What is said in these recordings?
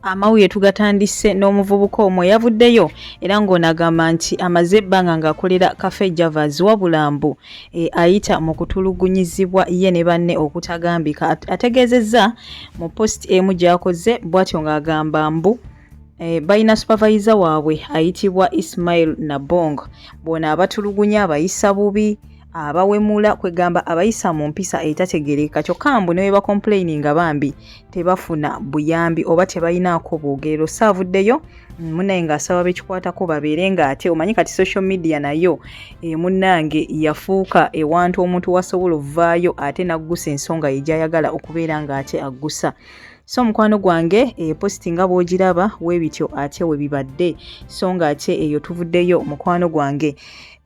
Amawulire tugatandise n'omuvubuka omwe yavuddeyo era ng'onagamba nti amaze ebbanga ng'akolera Cafe Javas wabula mbu ayita mu kutulugunyizibwa ye ne banne okutagambika. Ategeezezza mu post emu gy'akoze bw'atyo ng'agamba mbu balina supervisor waabwe ayitibwa Ismail Nabong. Bona abatulugunya abayisa bubi, abawemula kwegamba abayisa mu mpisa etategereka kyokka mbu ne bwe bacomplaininga bambi tebafuna buyambi oba tebalinaako bwogerero. Saavuddeyo munnaye ng'asaba bekikwatako babeere ng'ate omanyi kati social media nayo munnange yafuuka ewantu omuntu wasobola ovaayo ate n'aggusa ensonga ye gy'ayagala okubeera ng'ate aggusa. So mukwano gwange posti nga bw'ogiraba weebityo ate we bibadde so ng'ate eyo tuvuddeyo mukwano gwange.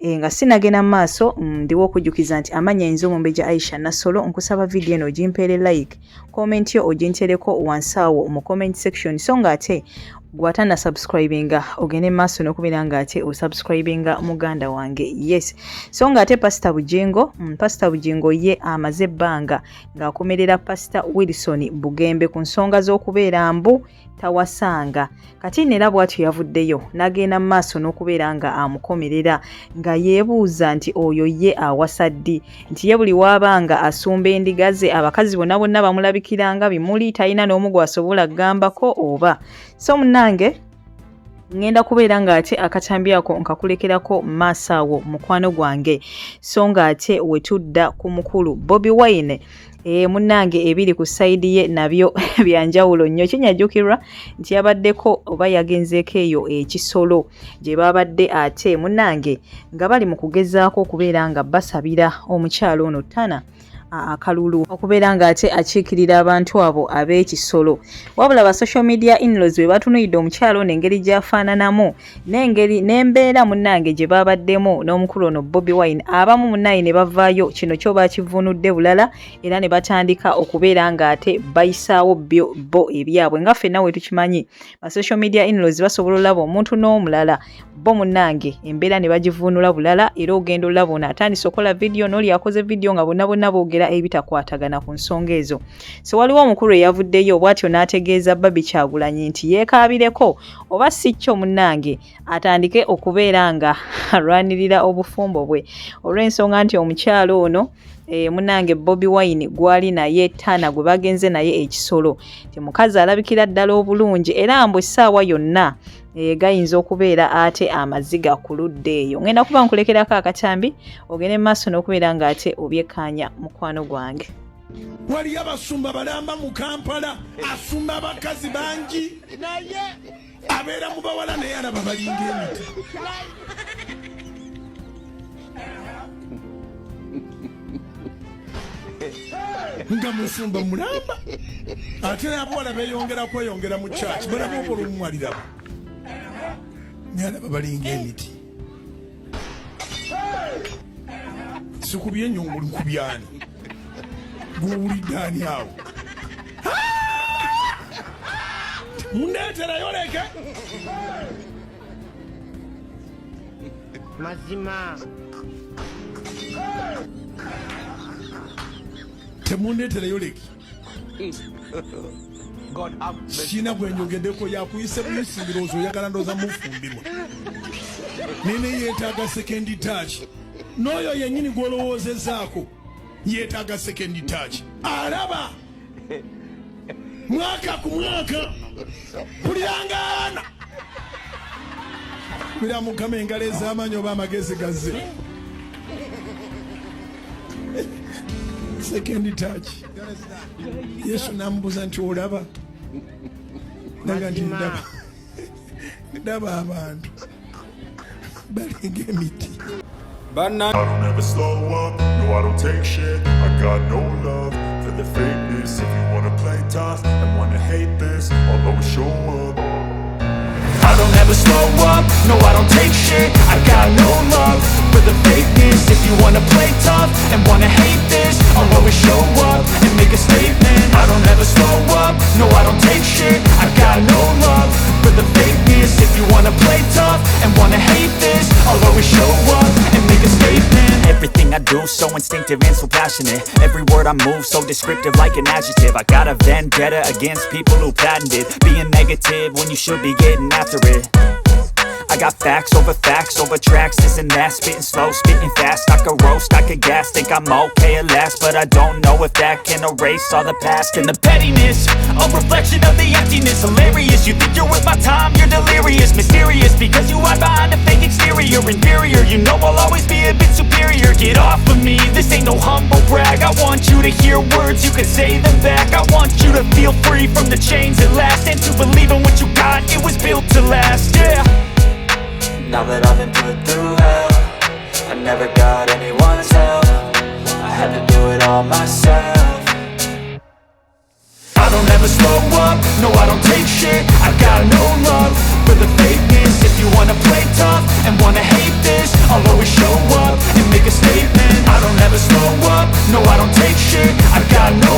Nga sinagenda maaso ndiwo okujjukiza nti amanya enzo Mumbejja Aisha Nassolo nkusaba video eno ogimpeere like, comment yo ogintereko wansi awo mu comment section so ng'ate gwatana subscribinga ogende maaso n'okubeera ng'ate osubscribinga muganda wange. Yes, so ng'ate Pastor Bugingo ye amaze ebbanga ng'akomerera Pastor Wilson Bugembe ku nsonga z'okubeera mbu tawasanga. Kati nera bw'atyo yavuddeyo n'agenda maaso n'okubeera nga amukomerera nga yeebuuza nti oyo ye awasa ddi, nti ye buli waabanga asumba endiga ze abakazi bonna bamulabikiranga bimuli talina n'omu gwasobola kugambako oba. So munnange ngenda kubeera ng'ate akatambi ako nkakulekerako maaso awo mukwano gwange so ng'ate wetudda ku mukulu Bobi Wine. Munnange ebiri ku sayidi ye nabyo byanjawulo nnyo. Kinyajjukirwa nti yabaddeko oba yagenzeeko eyo ekisolo gye babadde ate munnange nga bali mu kugezaako okubeera nga basabira omukyalo ono Tana akalulu okubeera ng'ate akiikirira abantu abo ab'ekisolo. Wabula ba social media in-laws we batunuulidde omukyalo ono engeri gy'afaananamu n'embeera munnange gye babaddemu n'omukulu ono Bobi Wine, abamu munnange ne bavaayo kino kyo baakivunudde bulala era ne batandika okubeera ng'ate bayisaawo bo ebyabwe. Nga ffenna we tukimanyi ba social media in-laws basobola olaba omuntu n'omulala bo munnange embeera ne bagivunula bulala era ogenda olaba ono atandise okola video n'oli akoze video nga bonna boogera ebitakwatagana ku nsonga ezo. So waliwo omukulu eyavuddeyo bw'atyo n'ategeeza Babi Kyagulanyi nti yeekaabireko oba si kyo munnange atandike okubeera nga alwanirira obufumbo bwe olw'ensonga nti omukyalo ono munnange Bobi Wine gwali naye Tana gwe bagenze naye ekisolo ti mukazi alabikira ddala obulungi era mbu essaawa yonna gayinza okubeera ate amaziga ku ludde eyo. Ngenda kuba nkulekerako akatambi ogende maaso n'okubeera ng'ate obyekkaanya mukwano gwange. Wali abasumba balamba mu Kampala asumba abakazi bangi naye abeera mu bawala naye alaba balinga emiti. Nga musumba mulamba ate abawala beeyongera kweyongera mu church balaba okola omumwalirabo nyalaba balinga emiti. Sikubye ennyongo likubyani guwulidde ani awo mundeetera yoleke mazima temundeetera yoleki kiina gwenjogeddeko yakuyise buyisi birowoozo oyagala ndooza mufumbirwa nene yeetaaga sekendi taaki n'oyo yennyini gw'olowoozezaako yeetaaga sekendi taaki alaba mwaka ku mwaka bulirangaana bira mukama engalo ez'amaanyi oba amagezi gazze sekendi taaki. Yesu n'amubuuza nti olaba naga nti ndaba abantu balinga emiti. I don't ever slow up, no I don't take shit. I got no love for the fakeness. If you wanna play tough and wanna hate this, I'll always show up. I don't ever slow up, no I don't take shit. I got no love for the fakeness. If you wanna play tough and wanna hate this, I'll always show up and make a statement. I don't ever slow up, no I don't take shit. I got no love for the fakeness. If you wanna play tough and wanna hate this, I'll always show up and make a statement. Everything everything I do so instinctive and so passionate. Every word I move so descriptive like an adjective. I got a vendetta against people who patented being negative when you should be getting after it. I got facts over tracks, this and that. Spitting slow, spitting fast, I could roast, I could gas. Think I'm okay at last, but I don't know if that can erase all the past. And the pettiness, a reflection of the emptiness. Hilarious, you think you're worth my time, you're delirious. Mysterious, because you hide behind a fake exterior. Inferior, you know I'll always be a bit superior. Get off of me, this ain't no humble brag. I want you to hear words, you can say them back. I want you to feel free from the chains at last, and to believe in what you got, it was built to last, yeah. Now that I've been put through hell, I never got anyone's help. I had to do it all myself. I don't ever slow up, no I don't take shit. I got no love for the fakeness. If you wanna play tough and wanna hate this, I'll always show up and make a statement. I don't ever slow up, no I don't take shit. I got no